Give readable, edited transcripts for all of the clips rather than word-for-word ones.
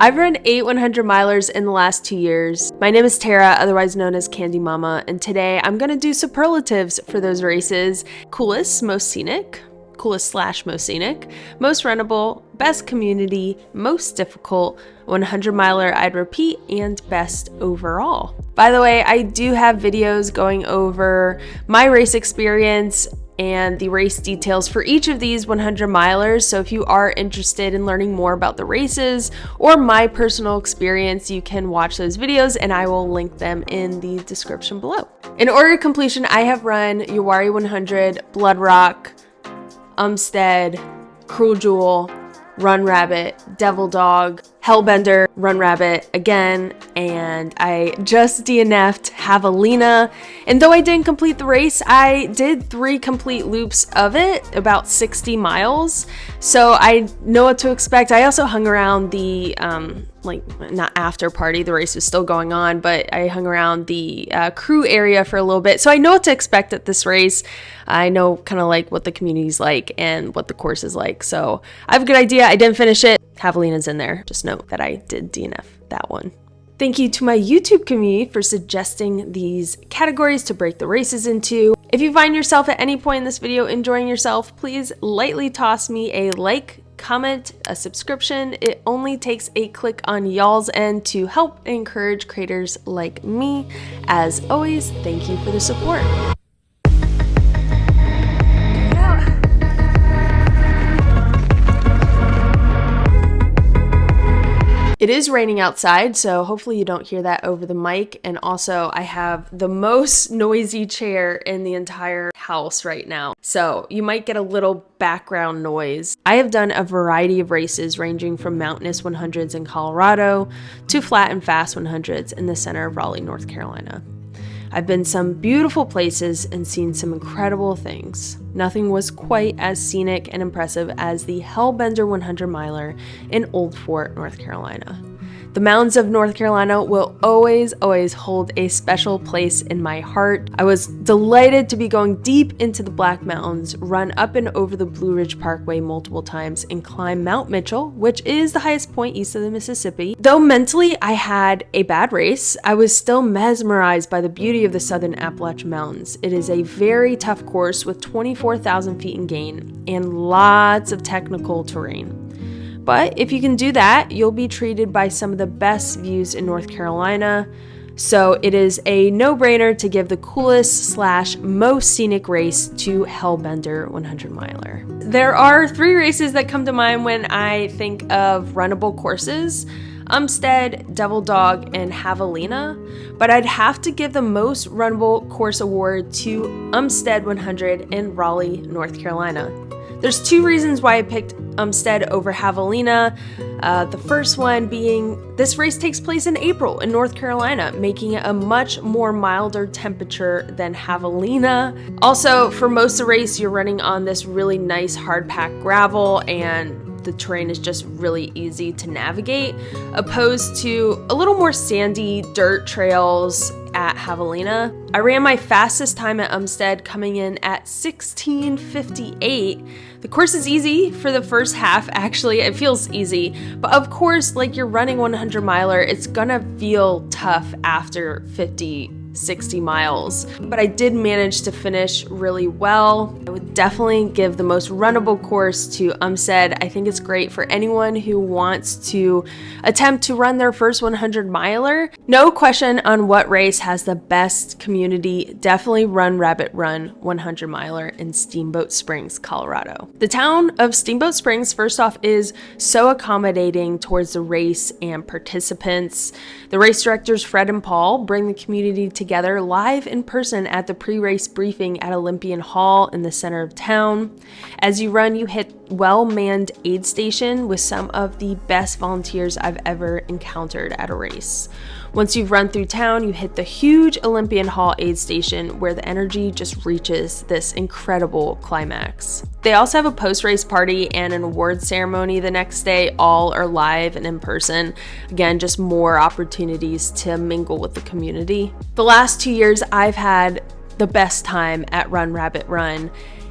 I've run 8 100 milers in the last 2 years. My name is Tara, otherwise known as Candy Mama, and today I'm gonna do superlatives for those races. Coolest, most scenic, coolest/most scenic, most runnable, best community, most difficult, 100 miler I'd repeat, and best overall. By the way, I do have videos going over my race experience and the race details for each of these 100 milers. So if you are interested in learning more about the races or my personal experience, you can watch those videos and I will link them in the description below. In order of completion, I have run Uwharrie 100, Blood Rock, Umstead, Cruel Jewel, Run Rabbit, Devil Dog, Hellbender, Run Rabbit again, and I just DNF'd Javelina. And though I didn't complete the race, I did 3 complete loops of it, about 60 miles. So I know what to expect. I also hung around the, not after party, the race was still going on, but I hung around the crew area for a little bit. So I know what to expect at this race. I know kind of like what the community's like and what the course is like. So I have a good idea. I didn't finish it. Javelina's in there. Just note that I did DNF that one. Thank you to my YouTube community for suggesting these categories to break the races into. If you find yourself at any point in this video enjoying yourself, please lightly toss me a like, comment, a subscription. It only takes a click on y'all's end to help encourage creators like me. As always, thank you for the support. It is raining outside, so hopefully you don't hear that over the mic. And also, I have the most noisy chair in the entire house right now, so you might get a little background noise. I have done a variety of races ranging from mountainous 100s in Colorado to flat and fast 100s in the center of Raleigh, North Carolina. I've been some beautiful places and seen some incredible things. Nothing was quite as scenic and impressive as the Hellbender 100 miler in Old Fort, North Carolina. The mountains of North Carolina will always hold a special place in my heart. I was delighted to be going deep into the Black Mountains, run up and over the Blue Ridge Parkway multiple times, and climb Mount Mitchell, which is the highest point east of the Mississippi. Though mentally I had a bad race, I was still mesmerized by the beauty of the Southern Appalachian Mountains. It is a very tough course with 24,000 feet in gain and lots of technical terrain. But if you can do that, you'll be treated by some of the best views in North Carolina. So it is a no-brainer to give the coolest/most scenic race to Hellbender 100 miler. There are 3 races that come to mind when I think of runnable courses: Umstead, Devil Dog, and Javelina. But I'd have to give the most runnable course award to Umstead 100 in Raleigh, North Carolina. There's 2 reasons why I picked Umstead over Javelina. The first one being this race takes place in April in North Carolina, making it a much more milder temperature than Javelina. Also, for most of the race, you're running on this really nice hard-packed gravel, and the terrain is just really easy to navigate, opposed to a little more sandy dirt trails at Javelina. I ran my fastest time at Umstead, coming in at 16:58. The course is easy for the first half, actually, it feels easy, but of course, like you're running 100 miler, it's gonna feel tough after 50-60 miles. But I did manage to finish really well. I would definitely give the most runnable course to Umstead. I think it's great for anyone who wants to attempt to run their first 100 miler. No question on what race has the best community. Definitely Run Rabbit Run 100 miler in Steamboat Springs, Colorado. The town of Steamboat Springs, first off, is so accommodating towards the race and participants. The race directors, Fred and Paul, bring the community together live in person at the pre-race briefing at Olympian Hall in the center of town. As you run, you hit well-manned aid station with some of the best volunteers I've ever encountered at a race. Once you've run through town, you hit the huge Olympian Hall aid station where the energy just reaches this incredible climax. They also have a post-race party and an award ceremony the next day. All are live and in person. Again, just more opportunities to mingle with the community. The last 2 years, I've had the best time at Run Rabbit Run.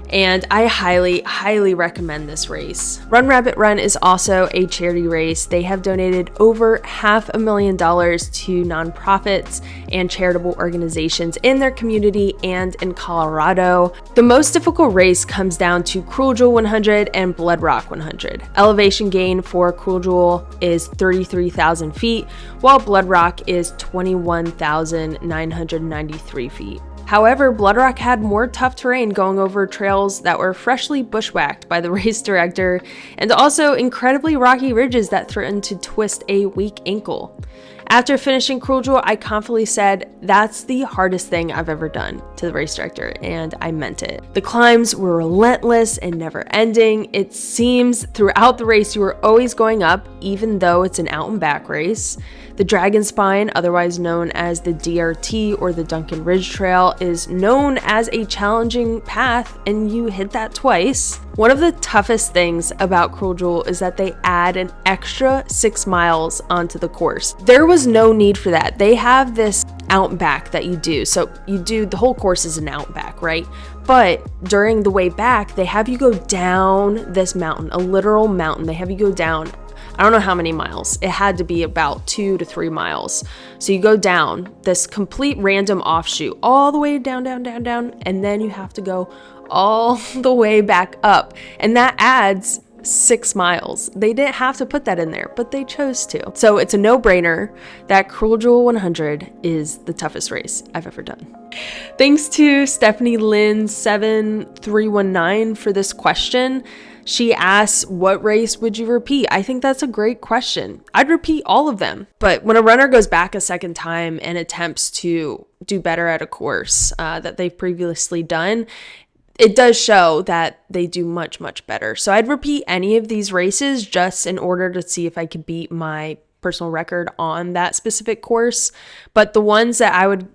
and I highly recommend this race. Run Rabbit Run is also a charity race. They have donated over $500,000 to nonprofits and charitable organizations in their community and in Colorado. The most difficult race comes down to Cruel Jewel 100 and Blood Rock 100. Elevation gain for Cruel Jewel is 33,000 feet, while Blood Rock is 21,993 feet. However, Blood Rock had more tough terrain going over trails that were freshly bushwhacked by the race director, and also incredibly rocky ridges that threatened to twist a weak ankle. After finishing Cruel Jewel, I confidently said, "That's the hardest thing I've ever done," to the race director, and I meant it. The climbs were relentless and never ending. It seems throughout the race you were always going up, even though it's an out and back race. The Dragon Spine, otherwise known as the DRT or the Duncan Ridge Trail, is known as a challenging path, and you hit that twice. One of the toughest things about Cruel Jewel is that they add an extra 6 miles onto the course. There was no need for that. They have this out and back that you do. So you do, the whole course is an out and back, right? But during the way back, they have you go down this mountain, a literal mountain. They have you go down, I don't know how many miles. It had to be about 2 to 3 miles. So you go down this complete random offshoot, all the way down, and then you have to go all the way back up. And that adds 6 miles. They didn't have to put that in there, but they chose to. So it's a no-brainer that Cruel Jewel 100 is the toughest race I've ever done. Thanks to Stephanie Lynn 7319 for this question. She asks, what race would you repeat? I think that's a great question. I'd repeat all of them. But when a runner goes back a second time and attempts to do better at a course that they've previously done, it does show that they do much better. So I'd repeat any of these races just in order to see if I could beat my personal record on that specific course. But the one I would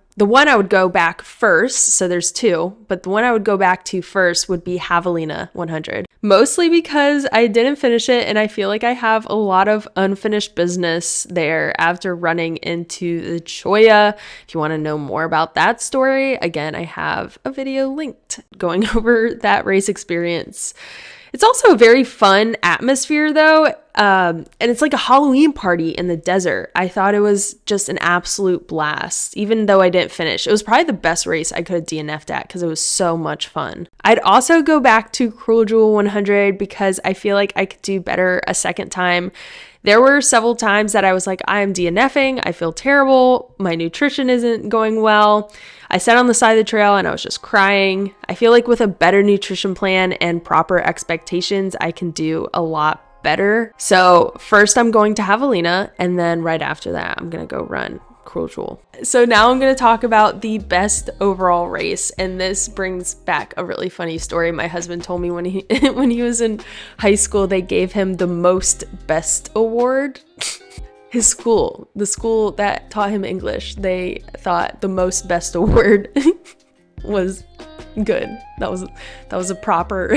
go back first, so there's 2, but the one I would go back to first would be Javelina 100. Mostly because I didn't finish it, and I feel like I have a lot of unfinished business there after running into the Cholla. If you want to know more about that story, again, I have a video linked going over that race experience. It's also a very fun atmosphere though, and it's like a Halloween party in the desert. I thought it was just an absolute blast, even though I didn't finish. It was probably the best race I could have DNF'd at because it was so much fun. I'd also go back to Cruel Jewel 100 because I feel like I could do better a second time. There were several times that I was like, I am DNFing, I feel terrible, my nutrition isn't going well. I sat on the side of the trail and I was just crying. I feel like with a better nutrition plan and proper expectations, I can do a lot better. So first I'm going to Javelina, and then right after that, I'm going to go run Cruel Jewel. So now I'm going to talk about the best overall race, and this brings back a really funny story my husband told me when he when he was in high school. They gave him the most best award. His school, the school that taught him English, they thought the most best award was good. That was a proper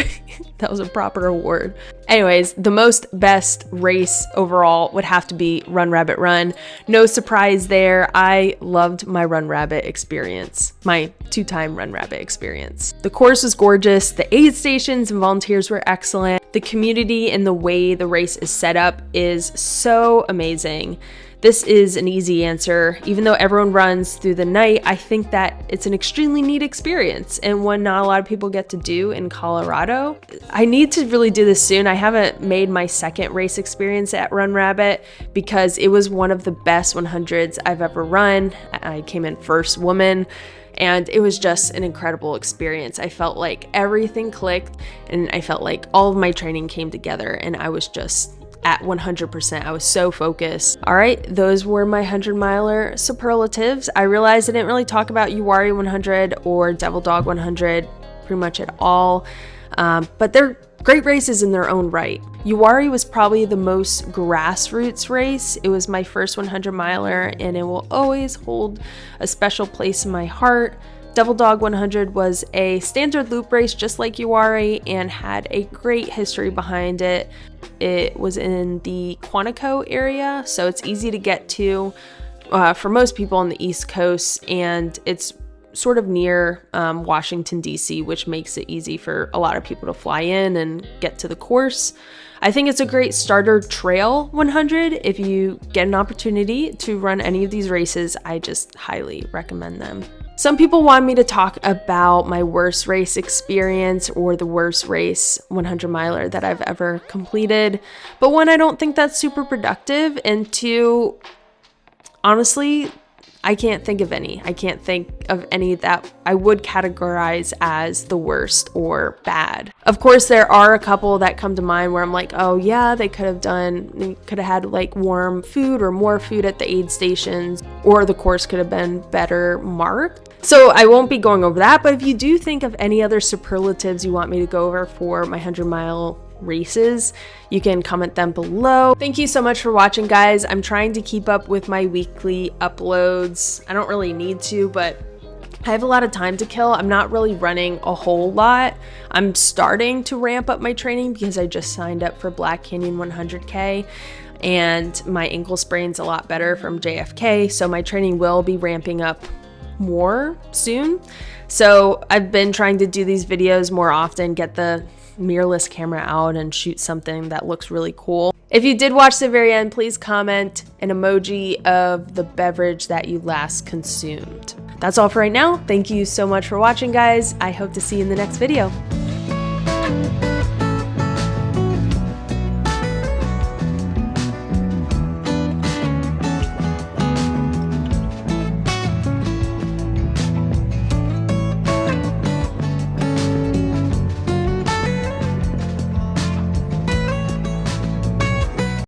award. Anyways, the most best race overall would have to be Run Rabbit Run. No surprise there. I loved my Run Rabbit experience, my 2-time Run Rabbit experience. The course was gorgeous. The aid stations and volunteers were excellent. The community and the way the race is set up is so amazing. This is an easy answer. Even though everyone runs through the night, I think that it's an extremely neat experience and one not a lot of people get to do in Colorado. I need to really do this soon. I haven't made my second race experience at Run Rabbit because it was one of the best 100s I've ever run. I came in first woman, and it was just an incredible experience. I felt like everything clicked, and I felt like all of my training came together, and I was just at 100%. I was so focused. All right, those were my 100-miler superlatives. I realized I didn't really talk about Uwharrie 100 or Devil Dog 100 pretty much at all, but they're great races in their own right. Uwharrie was probably the most grassroots race. It was my first 100-miler, and it will always hold a special place in my heart. Devil Dog 100 was a standard loop race just like Uwharrie and had a great history behind it. It was in the Quantico area, so it's easy to get to for most people on the East Coast, and it's sort of near Washington, D.C., which makes it easy for a lot of people to fly in and get to the course. I think it's a great starter trail 100. If you get an opportunity to run any of these races, I just highly recommend them. Some people want me to talk about my worst race experience or the worst race 100 miler that I've ever completed. But one, I don't think that's super productive. And two, honestly, I can't think of any. I can't think of any that I would categorize as the worst or bad. Of course, there are a couple that come to mind where I'm like, oh yeah, they could have had like warm food or more food at the aid stations, or the course could have been better marked. So I won't be going over that, but if you do think of any other superlatives you want me to go over for my 100-mile races, you can comment them below. Thank you so much for watching, guys. I'm trying to keep up with my weekly uploads. I don't really need to, but I have a lot of time to kill. I'm not really running a whole lot. I'm starting to ramp up my training because I just signed up for Black Canyon 100K, and my ankle sprain's a lot better from JFK, so my training will be ramping up more soon. So I've been trying to do these videos more often, get the mirrorless camera out and shoot something that looks really cool. If you did watch the very end, please comment an emoji of the beverage that you last consumed. That's all for right now. Thank you so much for watching, guys. I hope to see you in the next video.